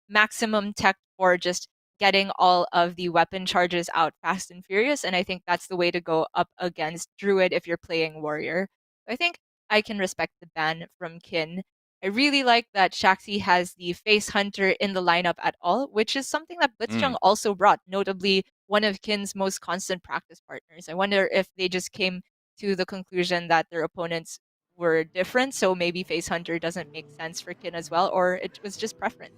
maximum tech for just getting all of the weapon charges out fast and furious, and I think that's the way to go up against Druid if you're playing Warrior. I think I can respect the ban from Kin. I really like that Shaxy has the Face Hunter in the lineup at all, which is something that Blitzchung also brought, notably one of Kin's most constant practice partners. I wonder if they just came to the conclusion that their opponents were different, so maybe Face Hunter doesn't make sense for Kin as well, or it was just preference.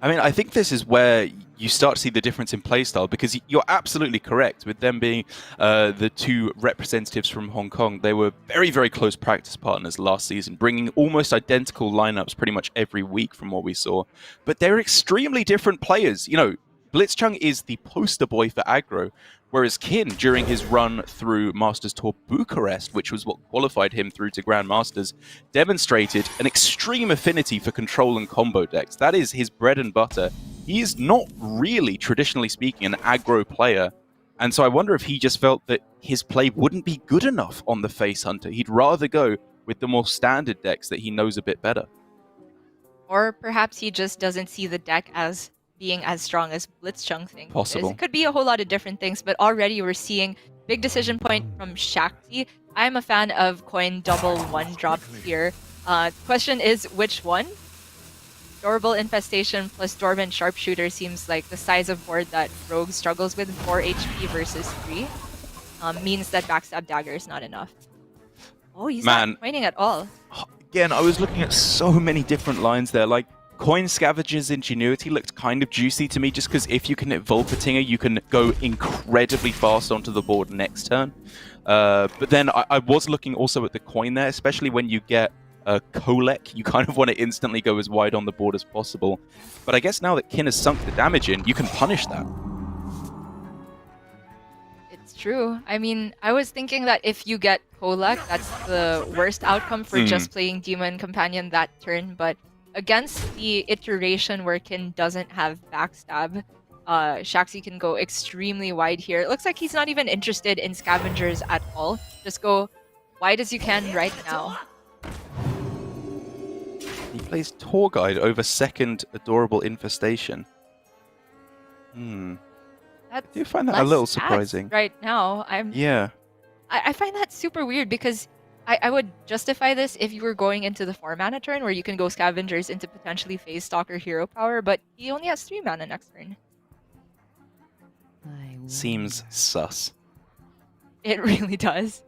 I mean, I think this is where you start to see the difference in playstyle, because you're absolutely correct with them being the two representatives from Hong Kong. They were very, very close practice partners last season, bringing almost identical lineups pretty much every week from what we saw. But they're extremely different players. You know, Blitzchung is the poster boy for aggro, whereas Kin, during his run through Masters Tour Bucharest, which was what qualified him through to Grandmasters, demonstrated an extreme affinity for control and combo decks. That is his bread and butter. He is not really, traditionally speaking, an aggro player. And so I wonder if he just felt that his play wouldn't be good enough on the Face Hunter. He'd rather go with the more standard decks that he knows a bit better. Or perhaps he just doesn't see the deck as being as strong as Blitzchung thinks. Possible. It could be a whole lot of different things, but already we're seeing big decision point from Shaxy. I'm a fan of coin double one drop here. Question is, which one? Durable Infestation plus Dormant Sharpshooter seems like the size of board that Rogue struggles with. 4 HP versus 3 means that Backstab Dagger is not enough. Oh, he's not coining at all. Again, I was looking at so many different lines there. Like, Coin Scavenger's Ingenuity looked kind of juicy to me, just because if you can hit Volpatinger, you can go incredibly fast onto the board next turn. But then I was looking also at the coin there, especially when you get Kolek, you kind of want to instantly go as wide on the board as possible. But I guess now that Kin has sunk the damage in, you can punish that. It's true. I mean, I was thinking that if you get Kolek, that's the worst outcome for just playing Demon Companion that turn, but against the iteration where Kin doesn't have Backstab, Shaxy can go extremely wide here. It looks like he's not even interested in Scavengers at all. Just go wide as you can right now. He plays Tour Guide over second Adorable Infestation. I do find that a little surprising. Right now, I find that super weird, because I would justify this if you were going into the 4-mana turn where you can go Scavengers into potentially Phase Stalker Hero Power, but he only has 3 mana next turn. Seems sus. It really does.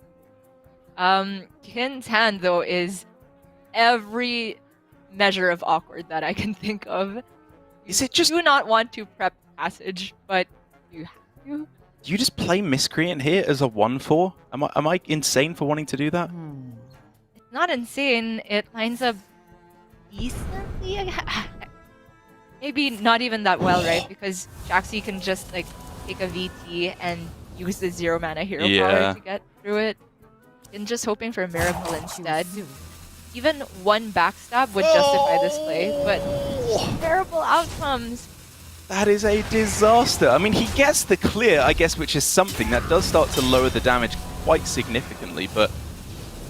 Kin's hand, though, is every measure of awkward that I can think of. Is it just... You do not want to prep Passage, but you have to. Do you just play Miscreant here as a 1/4? Am I insane for wanting to do that? It's not insane. It lines up decently. Maybe not even that well, right? Because Shaxy can just like take a VT and use the 0 mana hero power to get through it. And just hoping for a miracle instead. Even one backstab would justify this play, but terrible outcomes. That is a disaster. I mean, he gets the clear, I guess, which is something that does start to lower the damage quite significantly, but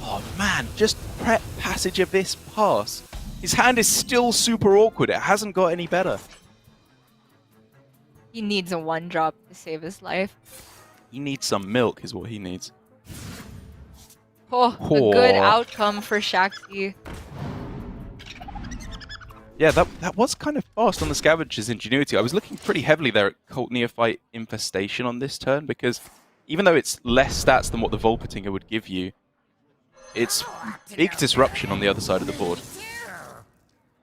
oh man, just prep Passage Abyss pass. His hand is still super awkward. It hasn't got any better. He needs a 1-drop to save his life. He needs some milk is what he needs. Oh, a good outcome for Shaxy. Yeah, that was kind of fast on the Scavenger's Ingenuity. I was looking pretty heavily there at Cult Neophyte Infestation on this turn, because even though it's less stats than what the Volpatinger would give you, it's big disruption on the other side of the board.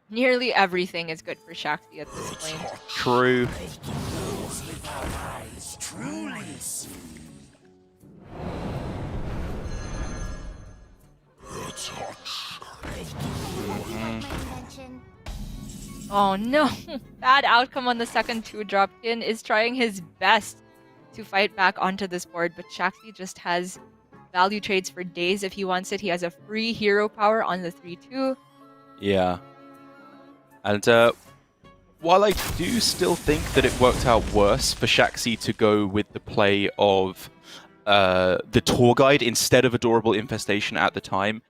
Nearly everything is good for Shaxy at this point. True. Oh no! Bad outcome on the second 2-drop. Kin is trying his best to fight back onto this board, but Shaxy just has value trades for days if he wants it. He has a free hero power on the 3-2. Yeah. And while I do still think that it worked out worse for Shaxy to go with the play of the Tour Guide instead of Adorable Infestation at the time,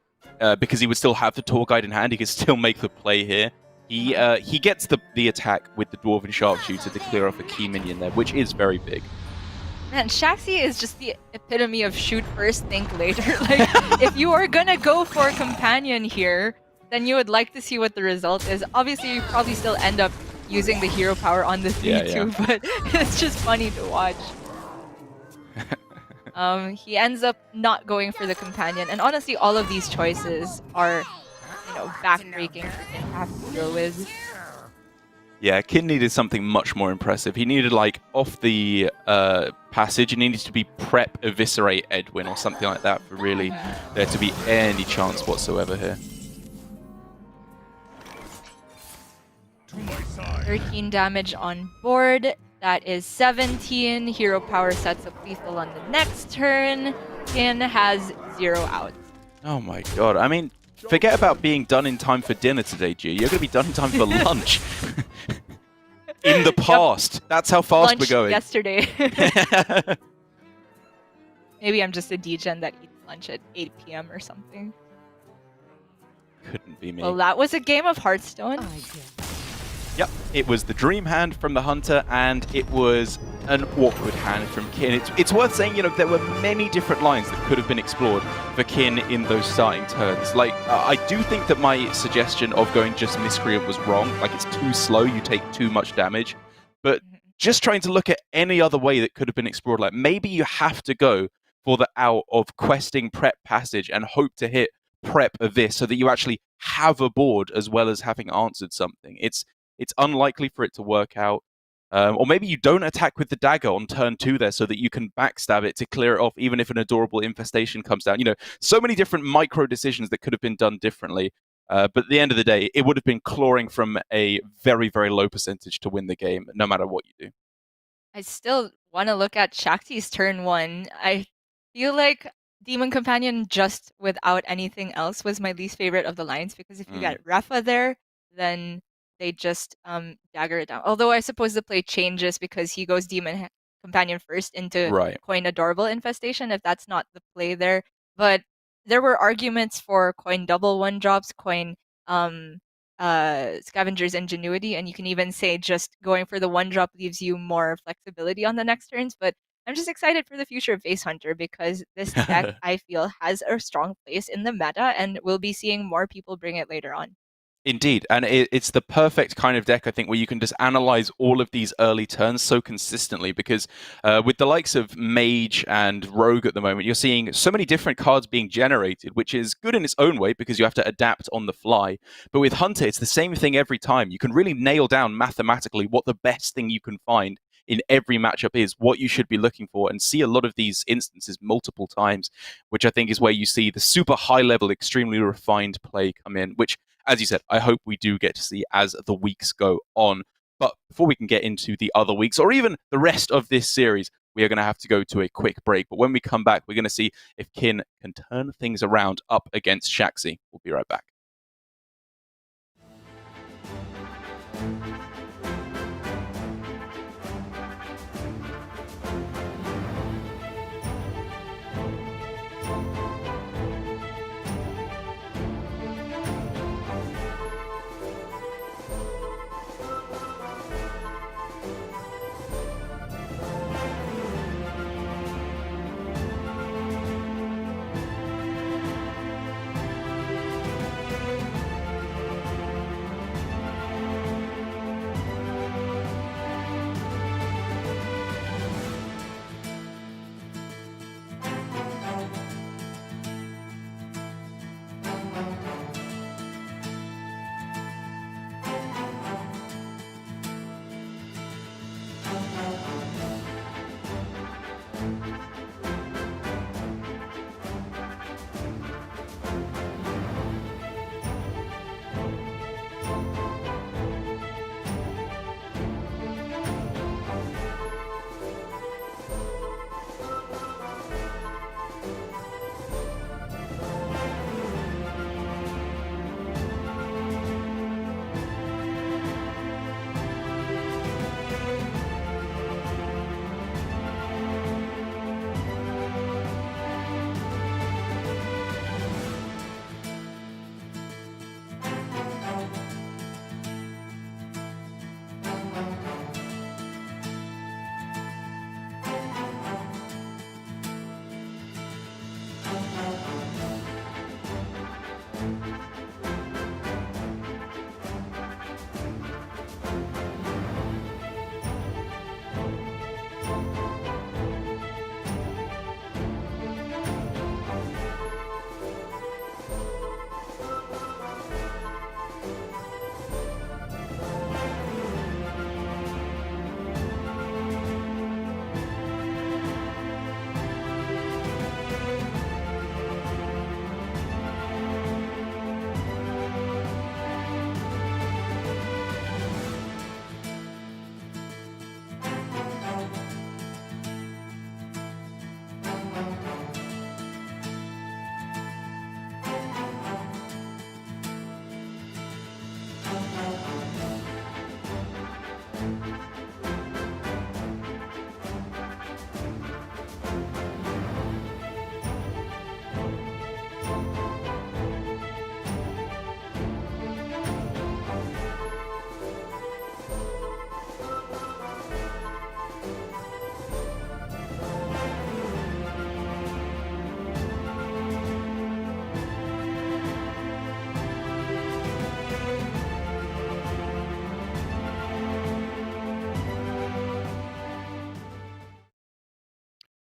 because he would still have the Tour Guide in hand, he could still make the play here. He gets the attack with the Dwarven Sharpshooter to clear off a key minion there, which is very big. Man, Shaxy is just the epitome of shoot first, think later. Like, if you are gonna go for a companion here, then you would like to see what the result is. Obviously, you probably still end up using the hero power on the 3-2, but it's just funny to watch. He ends up not going for the companion, and honestly, all of these choices are, backbreaking for Kin to have to deal with. Yeah, Kin needed something much more impressive. He needed, like, off the passage, he needed to be prep, eviscerate Edwin or something like that for really there to be any chance whatsoever here. 13 damage on board. That is 17. Hero power sets up lethal on the next turn. Kin has 0 out. Oh my god. I mean, forget about being done in time for dinner today, G. You're going to be done in time for lunch. In the past. Yep. That's how fast lunch we're going. Yesterday. Maybe I'm just a degen that eats lunch at 8 p.m. or something. Couldn't be me. Well, that was a game of Hearthstone. Yep, it was the dream hand from the Hunter, and it was an awkward hand from Kin. It's worth saying, there were many different lines that could have been explored for Kin in those starting turns. Like, I do think that my suggestion of going just Miscreant was wrong. Like, it's too slow, you take too much damage. But just trying to look at any other way that could have been explored, like, maybe you have to go for the out of questing prep passage and hope to hit prep of this so that you actually have a board as well as having answered something. It's unlikely for it to work out. Or maybe you don't attack with the dagger on turn 2 there so that you can backstab it to clear it off even if an adorable infestation comes down. So many different micro decisions that could have been done differently. But at the end of the day, it would have been clawing from a very, very low percentage to win the game, no matter what you do. I still want to look at Shaxy's turn 1. I feel like Demon Companion just without anything else was my least favorite of the lines, because if you get Refa there, then they just dagger it down. Although I suppose the play changes because he goes Demon Companion first into coin Adorable Infestation, if that's not the play there. But there were arguments for coin double 1-drops, coin Scavenger's Ingenuity, and you can even say just going for the 1-drop leaves you more flexibility on the next turns. But I'm just excited for the future of Face Hunter because this deck, I feel, has a strong place in the meta, and we'll be seeing more people bring it later on. Indeed, and it's the perfect kind of deck, I think, where you can just analyze all of these early turns so consistently, because with the likes of Mage and Rogue at the moment, you're seeing so many different cards being generated, which is good in its own way because you have to adapt on the fly. But with Hunter, it's the same thing every time. You can really nail down mathematically what the best thing you can find in every matchup is, what you should be looking for, and see a lot of these instances multiple times, which I think is where you see the super high level, extremely refined play come in, which, as you said, I hope we do get to see as the weeks go on. But before we can get into the other weeks, or even the rest of this series, we are going to have to go to a quick break. But when we come back, we're going to see if Kin can turn things around up against Shaxy. We'll be right back.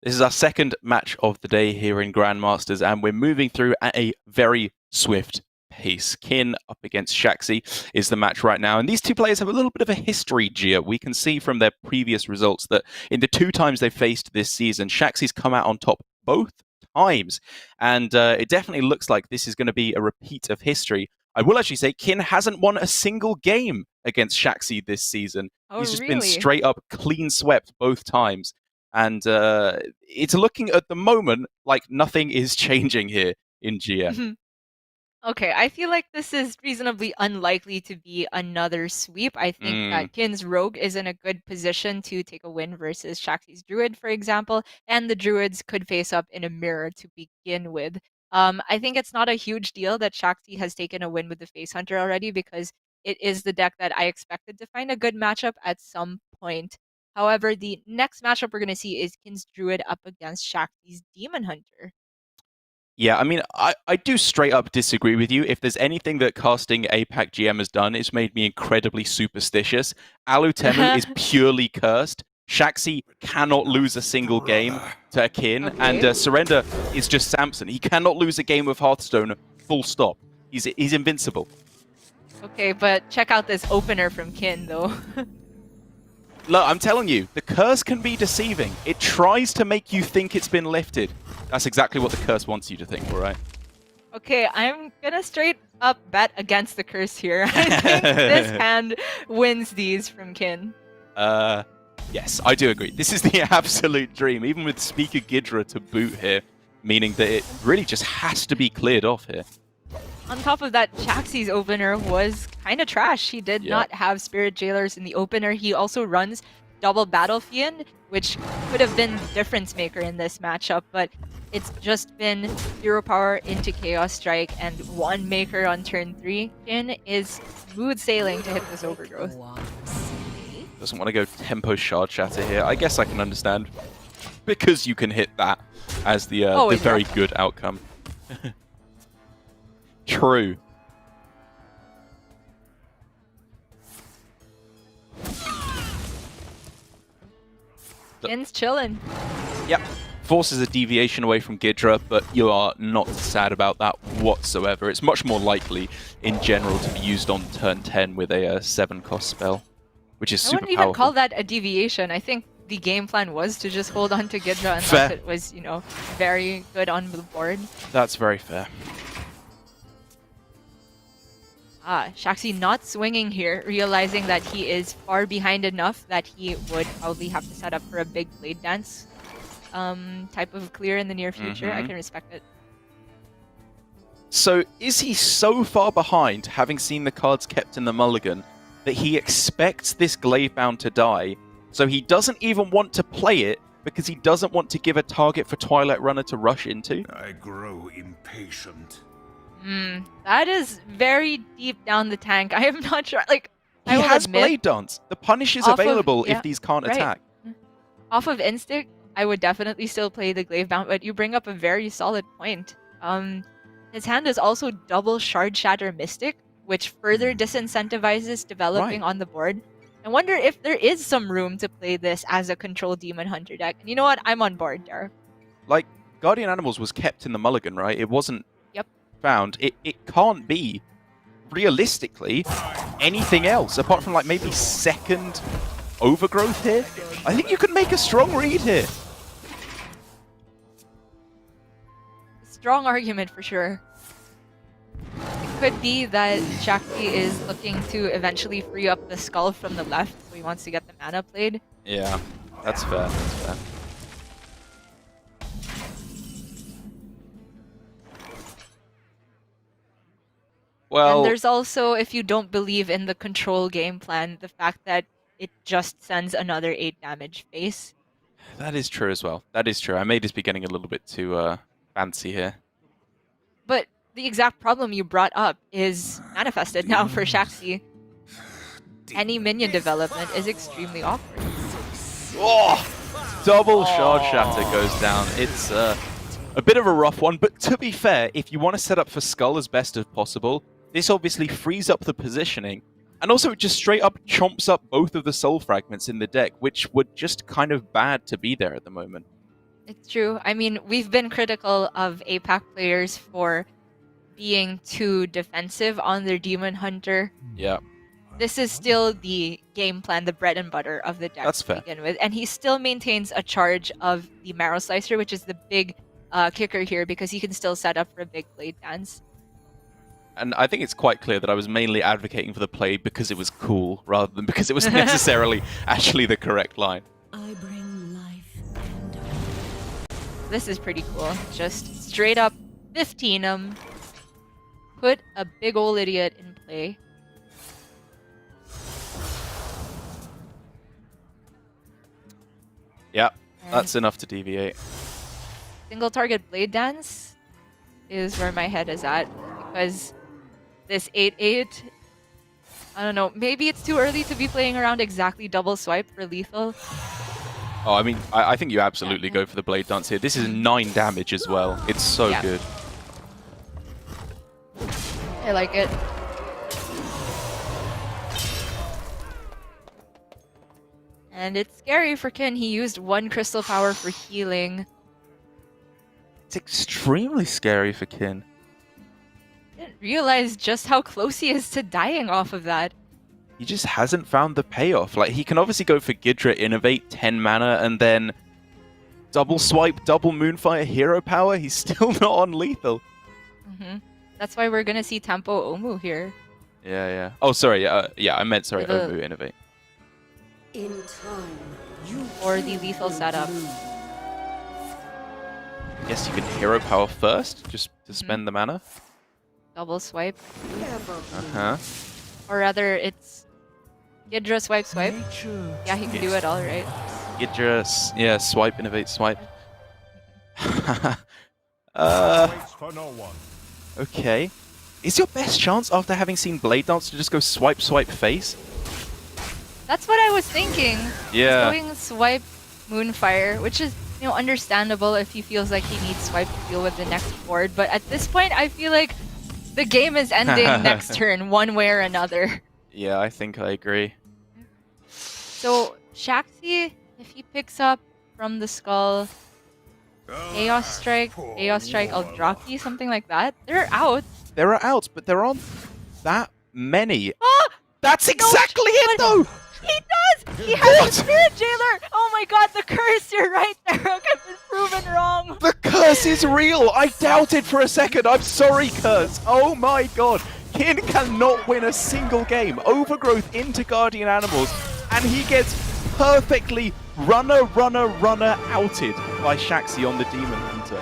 This is our second match of the day here in Grandmasters, and we're moving through at a very swift pace. Kin up against Shaxy is the match right now, and these two players have a little bit of a history, Gia. We can see from their previous results that in the 2 times they've faced this season, Shaxy's come out on top both times, and it definitely looks like this is going to be a repeat of history. I will actually say Kin hasn't won a single game against Shaxy this season. Oh, He's just been really? straight up clean swept both times. And it's looking at the moment like nothing is changing here in GM. Okay, I feel like this is reasonably unlikely to be another sweep. I think that Kin's Rogue is in a good position to take a win versus Shaxy's Druid, for example, and the Druids could face up in a mirror to begin with. I think it's not a huge deal that Shaxy has taken a win with the Face Hunter already because it is the deck that I expected to find a good matchup at some point. However, the next matchup we're going to see is Kin's Druid up against Shaxy's Demon Hunter. Yeah, I mean, I do straight up disagree with you. If there's anything that casting APAC GM has done, it's made me incredibly superstitious. Alutemu is purely cursed. Shaxy cannot lose a single game to a Kin, and Surrender is just Samson. He cannot lose a game with Hearthstone, full stop. He's invincible. Okay, but check out this opener from Kin, though. Look, I'm telling you, the curse can be deceiving. It tries to make you think it's been lifted. That's exactly what the curse wants you to think, all right? Okay, I'm gonna straight up bet against the curse here. I think this hand wins these from Kin. Yes, I do agree. This is the absolute dream, even with Speaker Gidra to boot here, meaning that it really just has to be cleared off here. On top of that, Shaxy's opener was kind of trash. He did not have Spirit Jailers in the opener. He also runs double Battle Fiend, which could have been the difference maker in this matchup, but it's just been 0 power into Chaos Strike and 1 maker on turn 3. Kin is smooth sailing to hit this Overgrowth. Doesn't want to go tempo shard shatter here. I guess I can understand, because you can hit that as the very good outcome. True. Kin's chillin'. Yep. Forces a deviation away from Gidra, but you are not sad about that whatsoever. It's much more likely, in general, to be used on turn 10 with a 7-cost spell, which is super powerful. I wouldn't even call that a deviation. I think the game plan was to just hold on to Gidra unless it was, you know, very good on the board. That's very fair. Shaxy not swinging here, realizing that he is far behind enough that he would probably have to set up for a big Blade Dance type of clear in the near future. I can respect it. So is he so far behind, having seen the cards kept in the mulligan, that he expects this Glavebound to die, so he doesn't even want to play it because he doesn't want to give a target for Twilight Runner to rush into? I grow impatient. That is very deep down the tank. I am not sure. Like, he has Blade Dance. The punish is available if these can't attack. Off of instinct, I would definitely still play the Glavebound, but you bring up a very solid point. His hand is also double Shard Shatter Mystic, which further disincentivizes developing on the board. I wonder if there is some room to play this as a control Demon Hunter deck. And you know what? I'm on board there. Like, Guardian Animals was kept in the mulligan, right? It wasn't found. It can't be, realistically, anything else, apart from, like, maybe second Overgrowth here. I think you could make a strong read here. Strong argument for sure. It could be that Shaxy is looking to eventually free up the skull from the left, so he wants to get the mana played. Yeah, that's fair. That's fair. Well, and there's also, if you don't believe in the control game plan, the fact that it just sends another 8 damage face. That is true as well. That is true. I may just be getting a little bit too fancy here. But the exact problem you brought up is manifested now for Shaxy. Any minion development is extremely awkward. Oh! Double Shard Shatter goes down. It's a bit of a rough one, but to be fair, if you want to set up for Skull as best as possible, this obviously frees up the positioning, and also it just straight up chomps up both of the Soul Fragments in the deck, which were just kind of bad to be there at the moment. It's true. I mean, we've been critical of APAC players for being too defensive on their Demon Hunter. Yeah, This is still the game plan, the bread and butter of the deck that's to fair. begin with. And he still maintains a charge of the Marrow Slicer, which is the big kicker here because he can still set up for a big Blade Dance. And I think it's quite clear that I was mainly advocating for the play because it was cool, rather than because it was necessarily actually the correct line. I bring life and hope. This is pretty cool. Just straight up 15 'em. Put a big ol' idiot in play. Yeah, And that's enough to deviate. single target Blade Dance is where my head is at because this 8/8, I don't know, maybe it's too early to be playing around exactly double swipe for lethal. Oh, I mean, I think you absolutely go for the Blade Dance here. This is 9 damage as well. It's so Yeah. good. I like it. And it's scary for Kin. He used 1 crystal power for healing. It's extremely scary for Kin. Didn't realize just how close he is to dying off of that. He just hasn't found the payoff. Like, he can obviously go for Gidra, Innovate, 10 mana, and then double swipe, double Moonfire, hero power. He's still not on lethal. That's why we're gonna see Tempo Omu here. Yeah. Oh, sorry. Yeah, I meant, sorry, The- Omu, Innovate. In time, you Or the lethal setup. Guess you can hero power first, just to spend the mana. Double swipe. never Uh-huh. Or rather, it's Gidra swipe swipe. Yeah, he can do it all right. Gidra, yeah, swipe, Innovate, swipe. Waits for no one. Okay. Is your best chance after having seen Blade Dance to just go swipe, swipe, face? That's what I was thinking. Yeah. Going swipe Moonfire, which is, you know, understandable if he feels like he needs swipe to deal with the next board. But at this point, I feel like the game is ending next turn, one way or another. Yeah, I think I agree. So Shaxy, if he picks up from the skull, Chaos Strike, Eldraki, something like that, they're out. There are outs, but there aren't that many. Ah! That's exactly it, though! He does! He has a Spirit Jailer! Oh my god, the curse! You're right there! I've been proven wrong! The curse is real! I doubted for a second. I'm sorry, curse. Oh my god. Kin cannot win a single game. Overgrowth into Guardian Animals, and he gets perfectly runner outed by Shaxy on the Demon Hunter.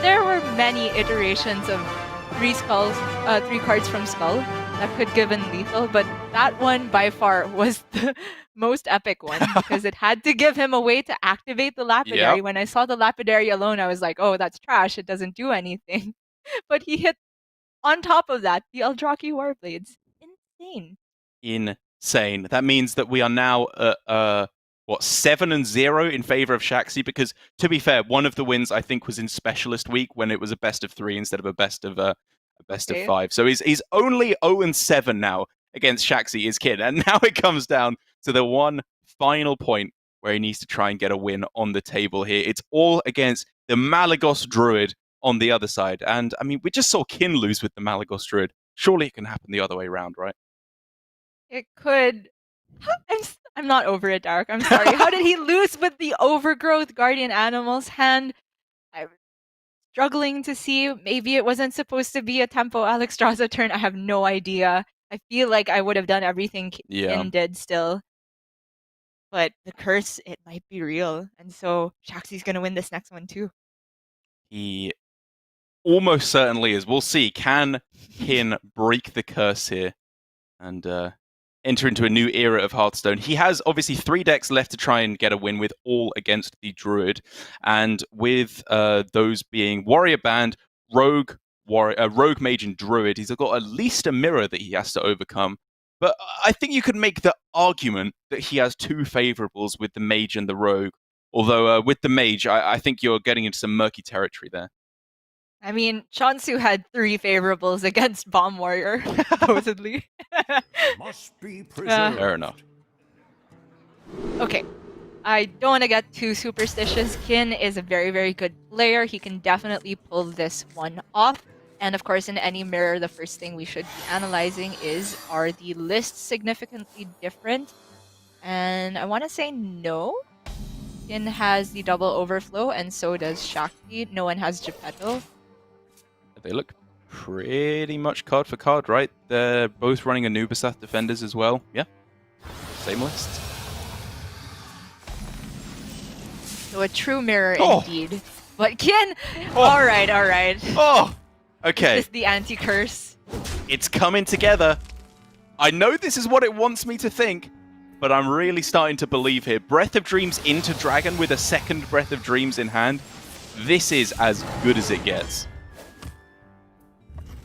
There were many iterations of 3 cards from Skull that could give in lethal, but that one by far was the most epic one because it had to give him a way to activate the Lapidary. Yep. When I saw the Lapidary alone, I was like, oh, that's trash. It doesn't do anything. But he hit on top of that the Eldraki Warblades. Insane. Insane. That means that we are now at 7-0 in favor of Shaxy, because to be fair, one of the wins I think was in Specialist Week when it was a best of 3 instead of a best of 5. So he's only 0-7 now against Shaxy, his kid, and now it comes down to the one final point where he needs to try and get a win on the table here. It's all against the Malagos Druid on the other side, and I mean, we just saw Kin lose with the Malagos Druid. Surely it can happen the other way around, right? It could. I'm not over it, Dark. I'm sorry. How did he lose with the Overgrowth Guardian Animals hand? I'm struggling to see. Maybe it wasn't supposed to be a Tempo Alexstrasza turn. I have no idea. I feel like I would have done everything Kin did still. But the curse, it might be real. And so Shaxy's going to win this next one too. He almost certainly is. We'll see. Can Kin break the curse here and enter into a new era of Hearthstone? He has obviously 3 decks left to try and get a win with, all against the Druid. And with those being Warrior Band, Rogue Mage, and Druid, he's got at least a mirror that he has to overcome. But I think you could make the argument that he has 2 favorables with the Mage and the Rogue. Although with the Mage, I think you're getting into some murky territory there. I mean, Chonsu had 3 favorables against Bomb Warrior, supposedly. Must be preserved. Fair enough. Okay. I don't want to get too superstitious. Kin is a very, very good player. He can definitely pull this one off. And of course, in any mirror, the first thing we should be analyzing is, are the lists significantly different? And I want to say no. Kin has the double overflow, and so does Shaxy. No one has Geppetto. They look pretty much card for card, right? They're both running Anubisath defenders as well. Yeah, same list. So a true mirror Oh! indeed. But Kin, Oh! alright. Oh, okay. Is this the anti-curse? It's coming together. I know this is what it wants me to think, but I'm really starting to believe here. Breath of Dreams into Dragon with a second Breath of Dreams in hand. This is as good as it gets.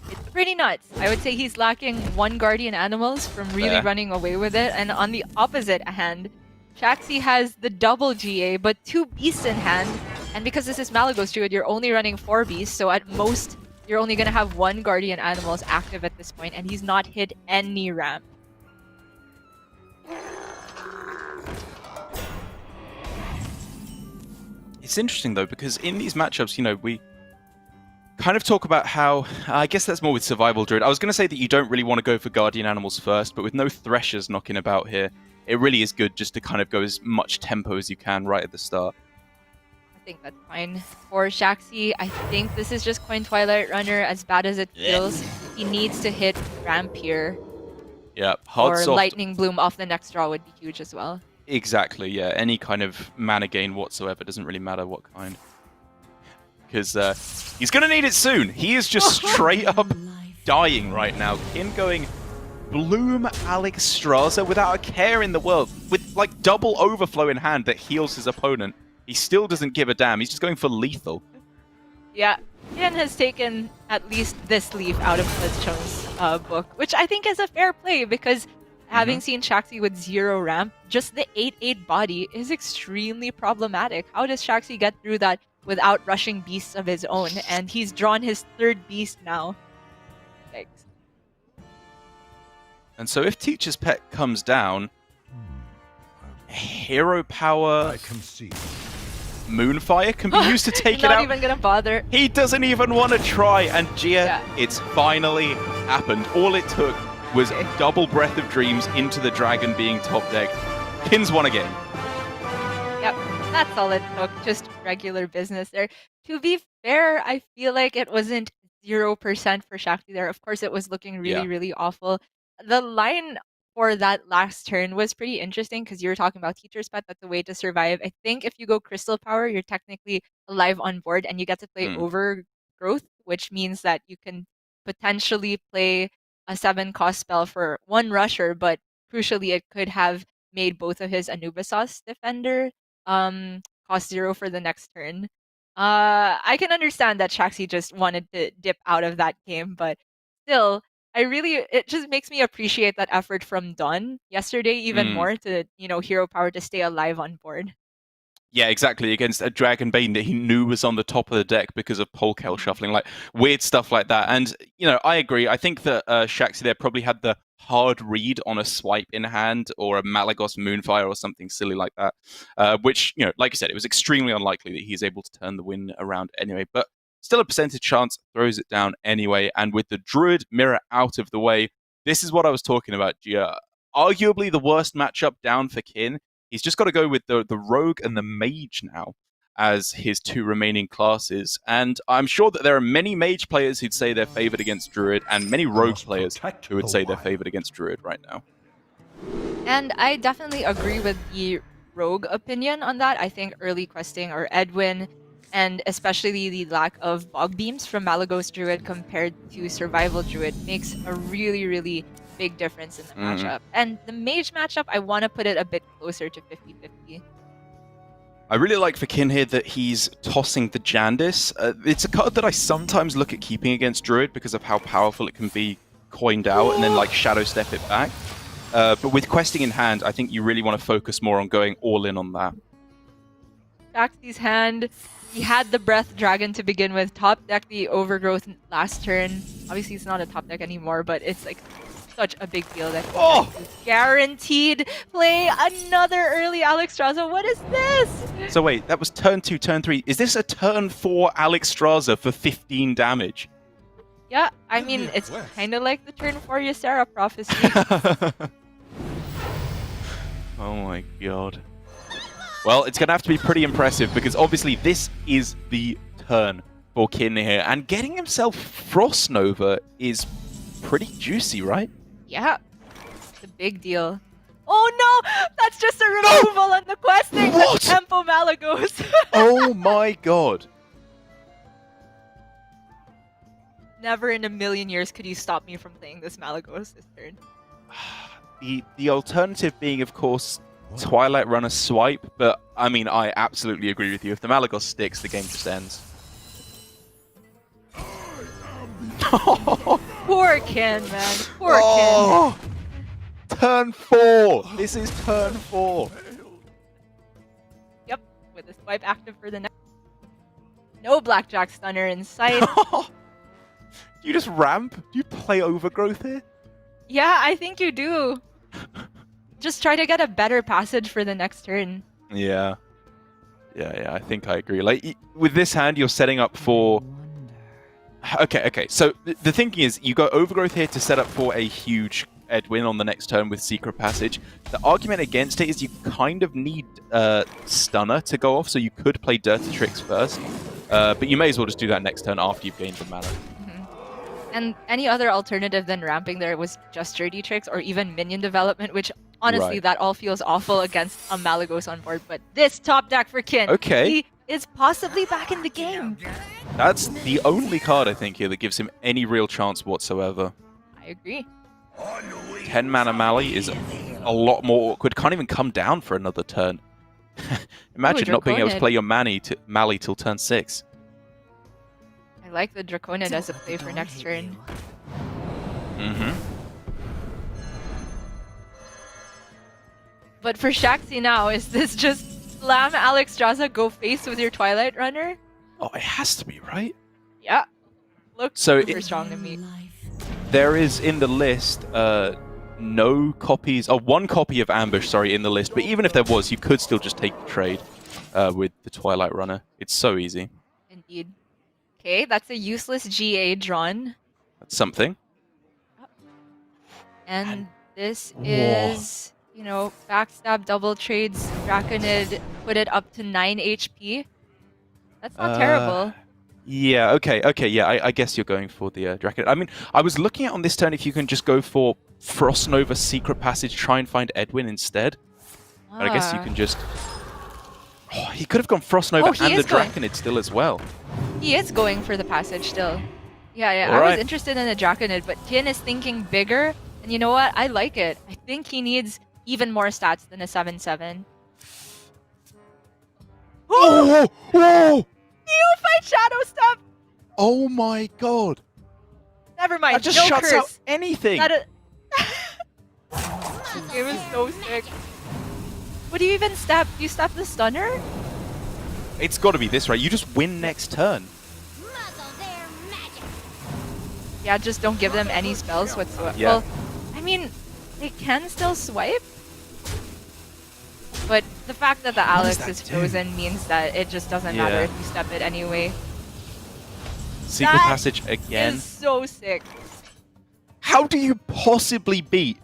It's pretty nuts. I would say he's lacking one Guardian Animals from really Fair. running away with it. And on the opposite hand, Shaxy has the double GA, but 2 Beasts in hand. And because this is Malagos Druid, you're only running 4 Beasts, so at most, you're only going to have 1 Guardian Animals active at this point, and he's not hit any ramp. It's interesting, though, because in these matchups, you know, we kind of talk about how, I guess that's more with Survival Druid. I was going to say that you don't really want to go for Guardian Animals first, but with no Threshers knocking about here, it really is good just to kind of go as much tempo as you can right at the start. I think that's fine. For Shaxy, I think this is just Coin Twilight Runner, as bad as it feels. He needs to hit ramp here. Yeah, hard Or soft. Lightning Bloom off the next draw would be huge as well. Exactly, yeah. Any kind of mana gain whatsoever, doesn't really matter what kind. Because he's going to need it soon. He is just straight up dying right now. Kin going Bloom Alexstrasza without a care in the world. With like double overflow in hand that heals his opponent. He still doesn't give a damn. He's just going for lethal. Yeah, Kin has taken at least this leaf out of Blitzchung's book, which I think is a fair play because having seen Shaxy with 0 ramp, just the 8/8 body is extremely problematic. How does Shaxy get through that without rushing beasts of his own? And he's drawn his 3rd beast now. Thanks. And so if Teacher's Pet comes down, Hero Power I concede. Moonfire can be used to take it Not out. even gonna bother. He doesn't even want to try, and Gia, Yeah. it's finally happened. All it took was double Breath of Dreams into the Dragon being top decked. Kin's won a game. Yep, that's all it took. Just regular business there. To be fair, I feel like it wasn't 0% for Shaxy there. Of course, it was looking really, Yeah. really awful. The line for that last turn was pretty interesting because you were talking about Teacher's Pet. That's a way to survive. I think if you go Crystal Power, you're technically alive on board and you get to play Overgrowth, which means that you can potentially play a 7-cost spell for 1 rusher, but crucially, it could have made both of his Anubisa's defender cost 0 for the next turn. I can understand that Shaxy just wanted to dip out of that game, but still, it just makes me appreciate that effort from Dawn yesterday even more to, hero power to stay alive on board. Yeah, exactly. Against a Dragonbane that he knew was on the top of the deck because of Polkel shuffling, like weird stuff like that. And, I agree. I think that Shaxy there probably had the hard read on a swipe in hand or a Malagos Moonfire or something silly like that, which, like I said, it was extremely unlikely that he's able to turn the win around anyway. But still a percentage chance, throws it down anyway. And with the Druid mirror out of the way, this is what I was talking about, Gia. Arguably the worst matchup down for Kin. He's just got to go with the Rogue and the Mage now as his 2 remaining classes. And I'm sure that there are many Mage players who'd say they're favored against Druid and many Rogue players who would say they're favored against Druid right now. And I definitely agree with the Rogue opinion on that. I think early questing or Edwin, and especially the lack of Bog Beams from Malagos Druid compared to Survival Druid makes a really, really big difference in the matchup. And the Mage matchup, I want to put it a bit closer to 50-50. I really like for Kin here that he's tossing the Jandis. It's a card that I sometimes look at keeping against Druid because of how powerful it can be coined out and then like Shadow Step it back. But with questing in hand, I think you really want to focus more on going all in on that. Shaxy's hand, he had the Breath Dragon to begin with, top deck the Overgrowth last turn. Obviously it's not a top deck anymore, but it's like such a big deal that Oh! he's guaranteed play another early Alexstrasza. What is this? So wait, that was turn 2, turn 3. Is this a turn 4 Alexstrasza for 15 damage? Yeah, I mean, it's kind of like the turn 4 Ysera prophecy. Oh my god. Well, it's going to have to be pretty impressive because obviously this is the turn for Kin here. And getting himself Frost Nova is pretty juicy, right? Yeah, it's a big deal. Oh no! That's just a removal on the questing! What? That's Tempo Malagos! Oh my god. Never in a million years could you stop me from playing this Malagos this turn. The alternative being, of course, Twilight Runner swipe, but I mean, I absolutely agree with you. If the Malagos sticks, the game just ends. Poor Kin, man. Poor Kin. Oh! Turn 4! This is turn 4. Yep, with the swipe active for the next. No Blackjack Stunner in sight. You just ramp? Do you play Overgrowth here? Yeah, I think you do. Just try to get a better passage for the next turn. Yeah. Yeah, I think I agree. Like, with this hand, you're setting up for... Okay. So, the thinking is, you go Overgrowth here to set up for a huge Edwin on the next turn with Secret Passage. The argument against it is you kind of need Stunner to go off, so you could play Dirty Tricks first. But you may as well just do that next turn after you've gained the mana. And any other alternative than ramping there was just Dirty Tricks or even minion development, which honestly, Right. that all feels awful against a Malagos on board. But this top deck for Kin, Okay. he is possibly back in the game. That's the only card, I think, here that gives him any real chance whatsoever. I agree. 10 mana Mali is a lot more awkward. Can't even come down for another turn. Imagine not being able to Draconid. play your Mali till turn 6. I like the Draconid as a play for next turn. Mm-hmm. But for Shaxy now, is this just slam Alexstrasza, go face with your Twilight Runner? Oh, it has to be, right? Yeah. Looks So super it- strong to me. Life. There is in the list no copies, one copy of Ambush, sorry, in the list. But even if there was, you could still just take the trade with the Twilight Runner. It's so easy. Indeed. Okay, that's a useless GA drawn. That's something. And this Whoa. is, you know, backstab double trades, Draconid, put it up to 9 HP. That's not terrible. Yeah, okay, yeah, I guess you're going for the Draconid. I mean, I was looking at on this turn if you can just go for Frost Nova Secret Passage, try and find Edwin instead. But I guess you can just... Oh, he could have gone Frost Nova Oh, he and the is going. Draconid still as well. He is going for the passage still. Yeah, I Alright. was interested in the Draconid, but Kin is thinking bigger. And you know what? I like it. I think he needs even more stats than a 7/7. Oh! Whoa! Neophyte Shadow Step! Oh my god! Never mind, That just no shuts curse. out anything! It was so sick. What do you even step? Do you step the stunner? It's got to be this, right? You just win next turn. Yeah, just don't give them any spells whatsoever. Yeah. Well, I mean, they can still swipe. But the fact that the What does Alex that is do? frozen means that it just doesn't matter Yeah. if you step it anyway. Secret That Passage again. It's so sick. How do you possibly beat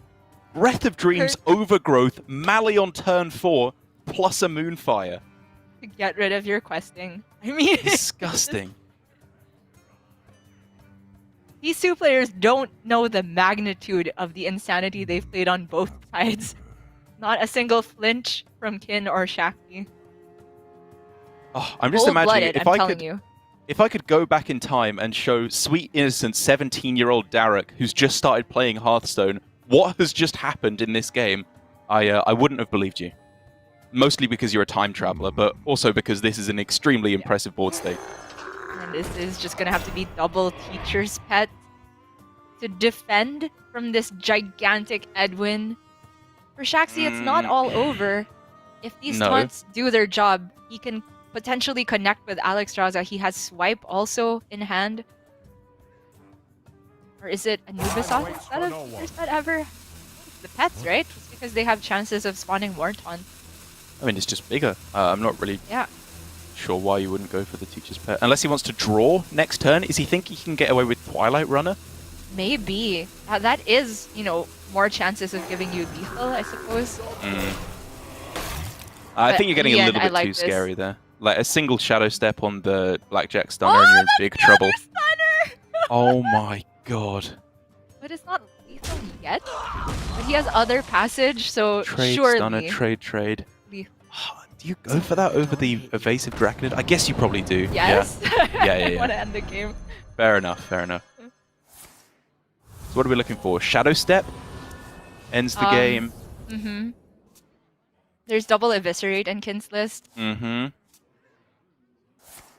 Breath of Dreams, Overgrowth, Mali on turn 4, plus a Moonfire? To get rid of your questing. I mean, Disgusting. these two players don't know the magnitude of the insanity they've played on both sides. Not a single flinch from Kin or Shaxy. Oh, I'm just imagining Cold-blooded, if I'm I telling could, you. if I could go back in time and show sweet innocent 17-year-old Derek, who's just started playing Hearthstone, what has just happened in this game, I wouldn't have believed you. Mostly because you're a time traveler, but also because this is an extremely impressive board state. And this is just gonna have to be double Teacher's Pet to defend from this gigantic Edwin. For Shaxy, it's not all over. If these No. taunts do their job, he can potentially connect with Alexstrasza. He has Swipe also in hand. Or is it Anubisos instead of first pet ever? It's the pets, right? Just because they have chances of spawning more taunt. I mean, it's just bigger. I'm not really Yeah. sure why you wouldn't go for the teacher's pet. Unless he wants to draw next turn. Is he think he can get away with Twilight Runner? Maybe. That is, you know, more chances of giving you lethal, I suppose. I But think you're getting in the a end, little I bit like too this. scary there. Like a single Shadow Step on the Blackjack Stunner and you're in big trouble. Stunner! Oh my god. But it's not lethal yet. But he has other passage, so Trade surely. Stunner, trade. le- Do you go for that over the evasive Draconid? I guess you probably do. Yes? Yeah, I want to end the game. Fair enough, fair enough. So what are we looking for? Shadow Step? Ends the game. Mm-hmm. There's double Eviscerate in Kin's list. Mm-hmm.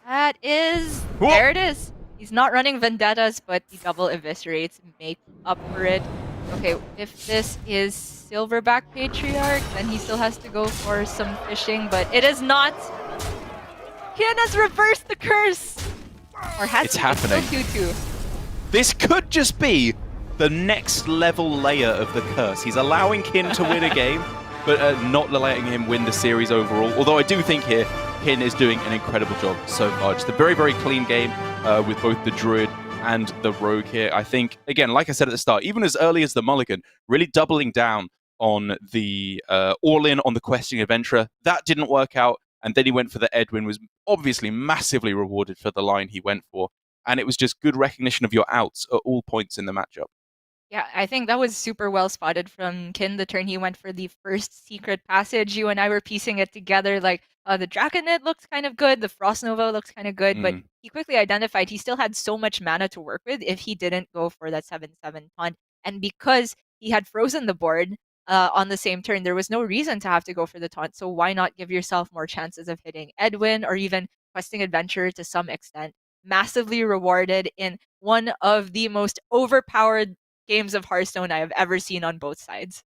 That is... Whoa! There it is. He's not running Vendettas, but the double Eviscerates make up for it. Okay, if this is Silverback Patriarch, then he still has to go for some fishing, but it is not. Kin has reversed the curse! Or has It's he? happening. It's still 2-2. This could just be the next level layer of the curse. He's allowing Kin to win a game, but not letting him win the series overall. Although I do think here, Kin is doing an incredible job so far. Just a very, very clean game with both the Druid and the Rogue here. I think, again, like I said at the start, even as early as the Mulligan, really doubling down on the all-in on the Questing Adventurer. That didn't work out, and then he went for the Edwin, was obviously massively rewarded for the line he went for. And it was just good recognition of your outs at all points in the matchup. Yeah, I think that was super well spotted from Kin the turn he went for the first secret passage. You and I were piecing it together like the Draconid looks kind of good, the Frost Nova looks kind of good, but he quickly identified he still had so much mana to work with if he didn't go for that 7/7 taunt. And because he had frozen the board on the same turn, there was no reason to have to go for the taunt. So why not give yourself more chances of hitting Edwin or even Questing Adventure to some extent? Massively rewarded in one of the most overpowered games of Hearthstone I have ever seen on both sides.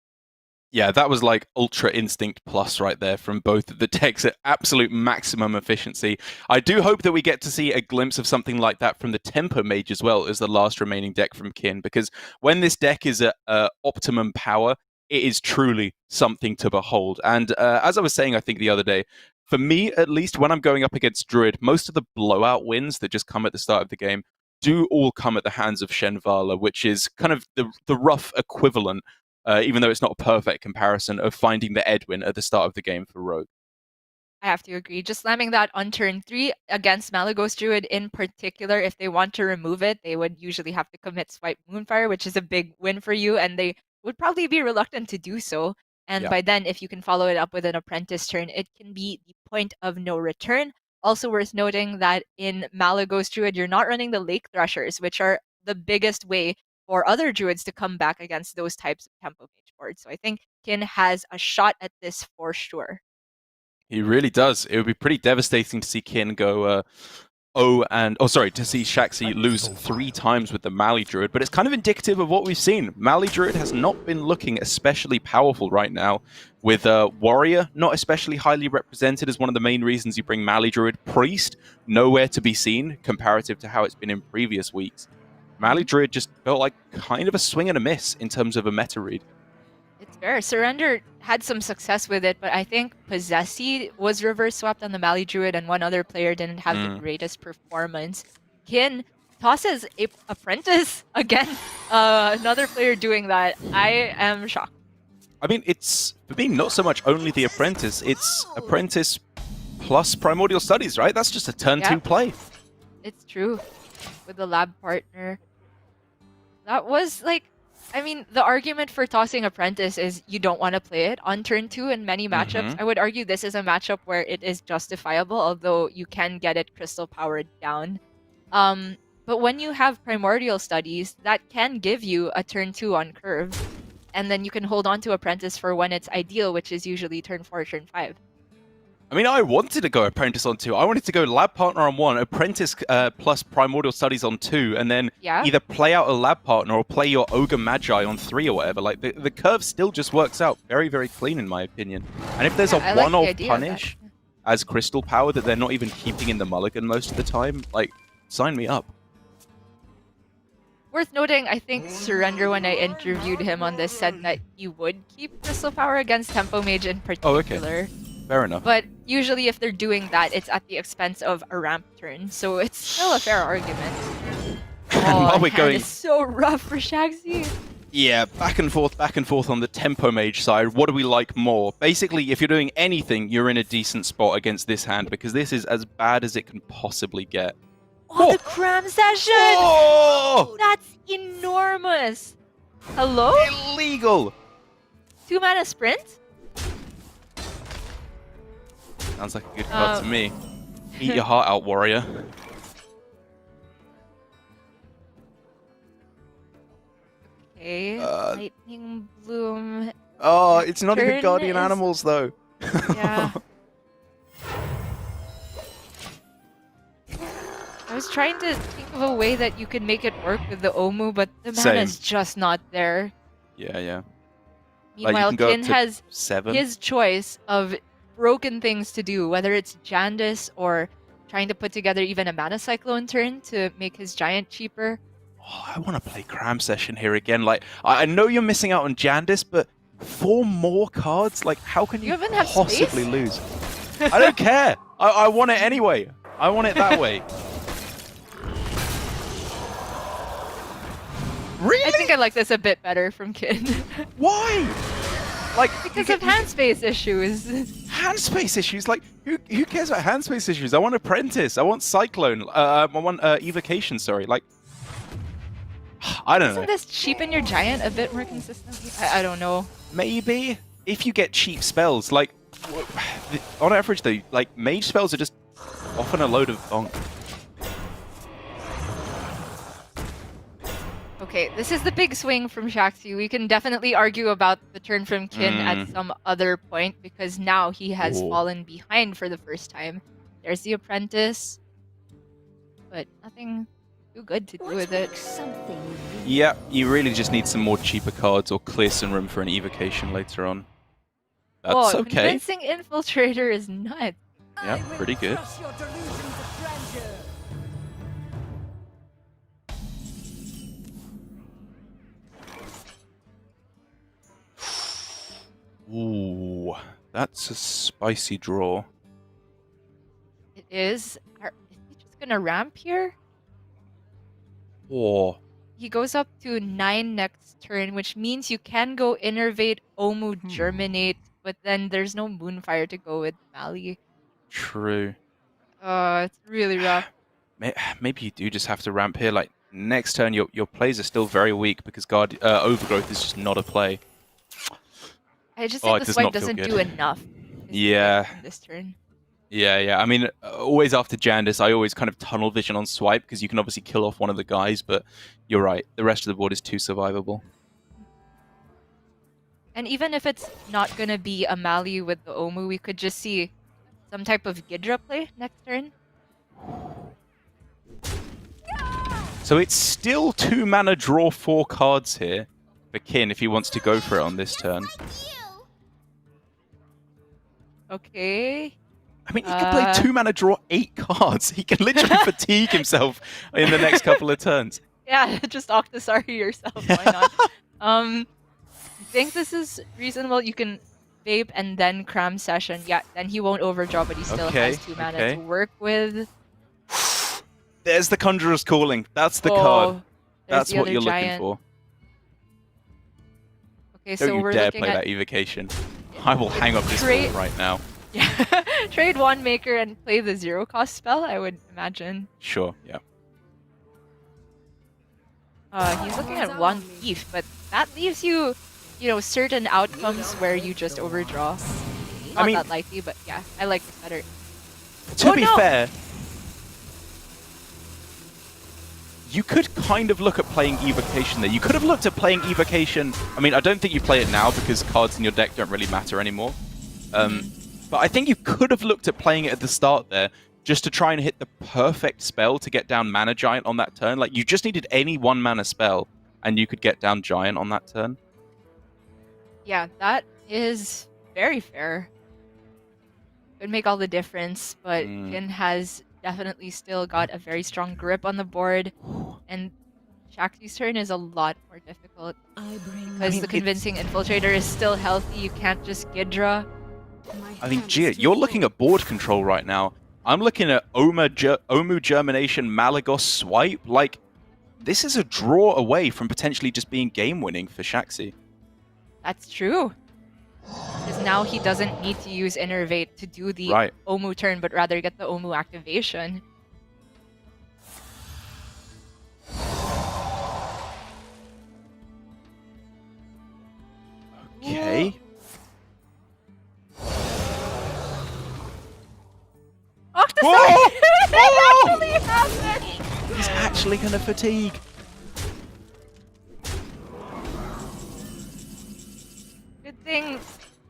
Yeah, that was like Ultra Instinct Plus right there from both of the decks at absolute maximum efficiency. I do hope that we get to see a glimpse of something like that from the Tempo Mage as well as the last remaining deck from Kin, because when this deck is at optimum power, it is truly something to behold. And as I was saying, I think the other day, for me at least, when I'm going up against Druid, most of the blowout wins that just come at the start of the game do all come at the hands of Shenvala, which is kind of the rough equivalent, even though it's not a perfect comparison, of finding the Edwin at the start of the game for Rogue. I have to agree. Just slamming that on turn 3 against Malygos Druid in particular, if they want to remove it, they would usually have to commit Swipe Moonfire, which is a big win for you, and they would probably be reluctant to do so. And by then, if you can follow it up with an Apprentice turn, it can be the point of no return. Also worth noting that in Malygos Druid, you're not running the Lake Threshers, which are the biggest way for other Druids to come back against those types of Tempo Mage boards. So I think Kin has a shot at this for sure. He really does. It would be pretty devastating to see Kin go to see Shaxy lose 3 times with the Mali Druid, but it's kind of indicative of what we've seen. Mali Druid has not been looking especially powerful right now, with Warrior not especially highly represented as one of the main reasons you bring Mali Druid. Priest, nowhere to be seen, comparative to how it's been in previous weeks. Mali Druid just felt like kind of a swing and a miss in terms of a meta read. It's fair. Surrender had some success with it, but I think Possessy was reverse swapped on the Mali Druid, and one other player didn't have the greatest performance. Kin tosses Apprentice again. Another player doing that. I am shocked. I mean, it's, for me, not so much only the Apprentice, it's Apprentice plus Primordial Studies, right? That's just a turn 2 play. It's true. With the lab partner. That was like, I mean, the argument for tossing Apprentice is you don't want to play it on turn 2 in many matchups. I would argue this is a matchup where it is justifiable, although you can get it crystal powered down. But when you have Primordial Studies, that can give you a turn 2 on curve, and then you can hold on to Apprentice for when it's ideal, which is usually turn 4, turn 5. I mean, I wanted to go Apprentice on 2. I wanted to go Lab Partner on 1, Apprentice plus Primordial Studies on 2, and then either play out a Lab Partner or play your Ogre Magi on 3 or whatever. Like, the curve still just works out very, very clean, in my opinion. And if there's a one-off punish as Crystal Power that they're not even keeping in the Mulligan most of the time, like, sign me up. Worth noting, I think Surrender, when I interviewed him on this, said that he would keep Crystal Power against Tempo Mage in Oh, okay. particular. Fair enough. But usually if they're doing that, it's at the expense of a ramp turn, so it's still a fair argument. And while we're hand going, is so rough for Shaxy. yeah, back and forth on the Tempo Mage side. What do we like more? Basically, if you're doing anything, you're in a decent spot against this hand because this is as bad as it can possibly get. Oh, the cram session! Oh! That's enormous! Hello? Illegal! 2-mana sprint? Sounds like a good card to me. Eat your heart out, warrior. Okay, Lightning Bloom. Oh, it's not even Turn Guardian is- Animals, though. Yeah. I was trying to think of a way that you could make it work with the Omu, but the Same. mana's just not there. Yeah. Meanwhile, can go up Kin to has 7. his choice of broken things to do, whether it's Jandis or trying to put together even a Mana Cyclone turn to make his giant cheaper. Oh, I want to play Cram Session here again. Like, I know you're missing out on Jandis, but 4 more cards? Like, how can you even have possibly space? lose? I don't care. I want it anyway. I want it that way. Really? I think I like this a bit better from Kin. Why? Like, Because of hand space issues. hand space issues. Like, who cares about hand space issues? I want Apprentice. I want Cyclone. I want Evocation. Sorry. Like, I don't know. Doesn't this cheapen your giant a bit more consistently? I don't know. Maybe if you get cheap spells, like on average, though, like mage spells are just often a load of bonk. Okay, this is the big swing from Shaxy. We can definitely argue about the turn from Kin at some other point because now he has fallen behind for the first time. There's the Apprentice, but nothing too good to do with it. Yeah, you really just need some more cheaper cards or clear some room for an evocation later on. That's okay. Convincing Infiltrator is nuts. Yeah, pretty good. Ooh, that's a spicy draw. It is. Is he just gonna ramp here? Oh, He goes up to 9 next turn, which means you can go Innervate, Omu, Germinate, but then there's no Moonfire to go with Mali. true. It's really rough. Maybe you do just have to ramp here. Like next turn, your plays are still very weak because Overgrowth is just not a play. I just Oh, think it the does swipe not feel doesn't good. do enough. Yeah. In this turn. Yeah. I mean, always after Jandis, I always kind of tunnel vision on swipe because you can obviously kill off one of the guys, but you're right. The rest of the board is too survivable. And even if it's not gonna be a Mali with the Omu, we could just see some type of Gidra play next turn. So it's still 2 mana draw 4 cards here for Kin if he wants to go for it on this turn. Okay. I mean, he can play 2 mana draw 8 cards. He can literally fatigue himself in the next couple of turns. Yeah, just Octosari yourself. Why not? I think this is reasonable. You can vape and then cram session. Yeah, then he won't overdraw, but he still has 2 mana to work with. There's the Conjurer's Calling. That's the card. That's what you're looking for. Okay, so Don't we're you dare looking play at that evocation. I will hang up this Trade- board right now. Yeah, trade Wand Maker and play the 0-cost spell, I would imagine. Sure, yeah. He's looking at Wand Thief, but that leaves you, certain outcomes where you just overdraw. Not that likely, but yeah, I like this better. To be fair, you could kind of look at playing Evocation there. You could have looked at playing Evocation. I mean, I don't think you play it now because cards in your deck don't really matter anymore. But I think you could have looked at playing it at the start there just to try and hit the perfect spell to get down Mana Giant on that turn. Like, you just needed any 1 mana spell and you could get down Giant on that turn. Yeah, that is very fair. Could make all the difference, but Kin has definitely still got a very strong grip on the board, and Shaxy's turn is a lot more difficult I bring because mean, the convincing infiltrator is still healthy. You can't just Gidra. I mean, Gia, you're looking at board control right now. I'm looking at Omu Germination, Malagos Swipe. Like, this is a draw away from potentially just being game-winning for Shaxy. That's true. Because now he doesn't need to use Innervate to do the Right. Omu turn, but rather get the Omu activation. Okay. Octosari! Whoa! It actually happened! He's actually going to fatigue. Good thing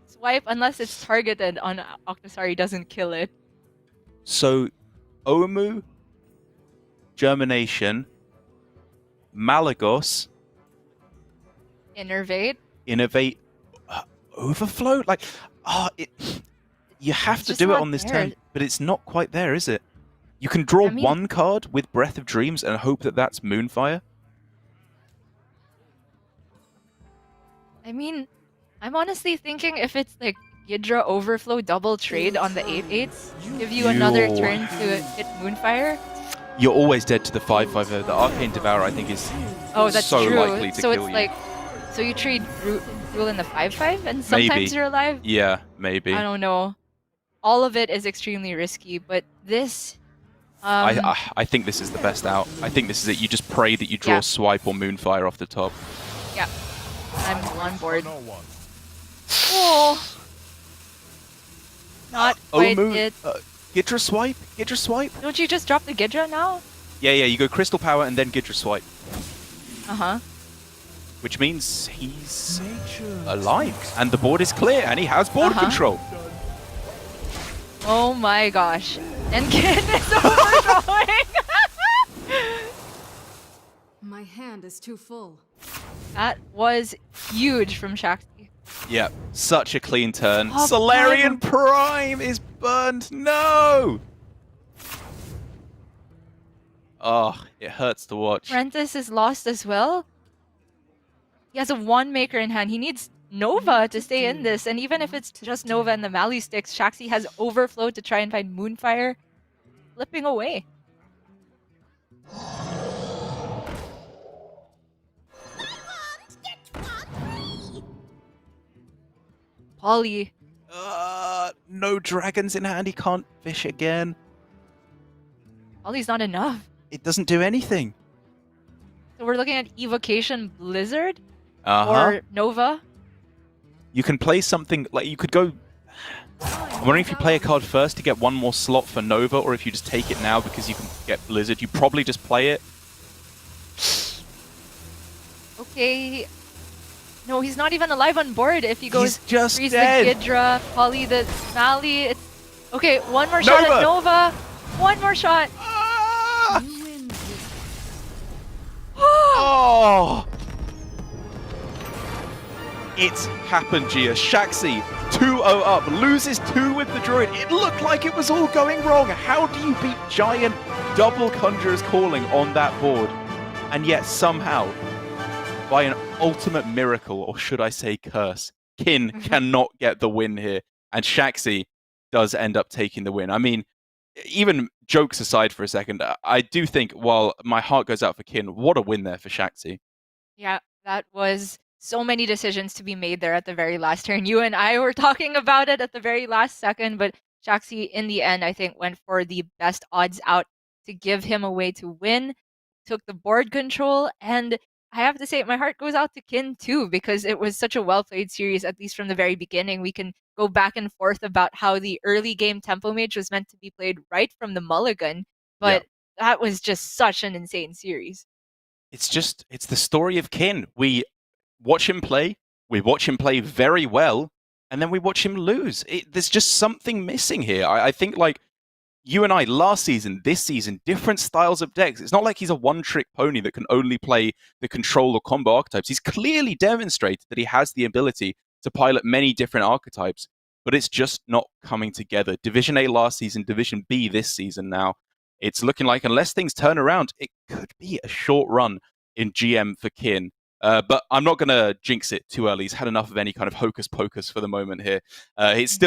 Swipe, unless it's targeted on Octosari, doesn't kill it. So, Omu, Germination, Malagos, Innervate. Innovate, Overflow? Like, you have It's to just do it not on this there. turn, but it's not quite there, is it? You can draw I mean- one card with Breath of Dreams and hope that that's Moonfire. I mean, I'm honestly thinking if it's like Gidra Overflow double trade on the 8/8s, give you another You- turn to hit Moonfire. You're always dead to the 5/5. The Arcane Devourer, I think, is Oh, that's so true. likely to so kill it's you. like, so you trade Rule in the 5/5 and sometimes Maybe. you're alive? Yeah, maybe. I don't know. All of it is extremely risky, but this... I think this is the best out. I think this is it. You just pray that you draw Yeah. Swipe or Moonfire off the top. Yeah, I'm on board. No one. Oh! Not quite Omu, it. Gidra Swipe? Gidra Swipe? Don't you just drop the Gidra now? Yeah, you go Crystal Power and then Gidra Swipe. Uh-huh. Which means he's alive. And the board is clear and he has board Uh-huh. control. Oh my gosh. And Kin is overthrowing! My hand is too full. That was huge from Shaxy. Yeah, such a clean turn. Oh, Solarian Prime is burned. No! Oh, it hurts to watch. Prentice is lost as well. He has a Wand Maker in hand. He needs Nova to stay in this. And even if it's just Nova and the Mali sticks, Shaxy has Overflow to try and find Moonfire. Flipping away. Polly. No dragons in hand. He can't fish again. Polly's not enough. It doesn't do anything. So we're looking at Evocation Blizzard Uh-huh. or Nova. You can play something, like you could go... I'm wondering if you play a card first to get one more slot for Nova, or if you just take it now because you can get Blizzard. You probably just play it. Okay. No, he's not even alive on board if he goes He's just freeze dead. the Gidra, Polly the Mali. It's okay, one more shot at Nova. One more shot. Ah! You win this. Oh! It's happened, Gia. Shaxy, 2-0 up, loses 2 with the Druid. It looked like it was all going wrong. How do you beat giant double Conjurer's Calling on that board? And yet somehow, by an ultimate miracle, or should I say curse, Kin cannot get the win here. And Shaxy does end up taking the win. I mean, even jokes aside for a second, I do think, while my heart goes out for Kin, what a win there for Shaxy. Yeah, that was so many decisions to be made there at the very last turn. You and I were talking about it at the very last second, but Shaxy, in the end, I think went for the best odds out to give him a way to win, took the board control, and I have to say, my heart goes out to Kin too, because it was such a well-played series, at least from the very beginning. We can go back and forth about how the early game Tempo Mage was meant to be played right from the mulligan, but that was just such an insane series. It's the story of Kin. We watch him play very well, and then we watch him lose. There's just something missing here. I think, like, you and I, last season, this season, different styles of decks. It's not like he's a one-trick pony that can only play the control or combo archetypes. He's clearly demonstrated that he has the ability to pilot many different archetypes, but it's just not coming together. Division A last season, Division B this season now. It's looking like, unless things turn around, it could be a short run in GM for Kin. But I'm not going to jinx it too early. He's had enough of any kind of hocus pocus for the moment here. It's still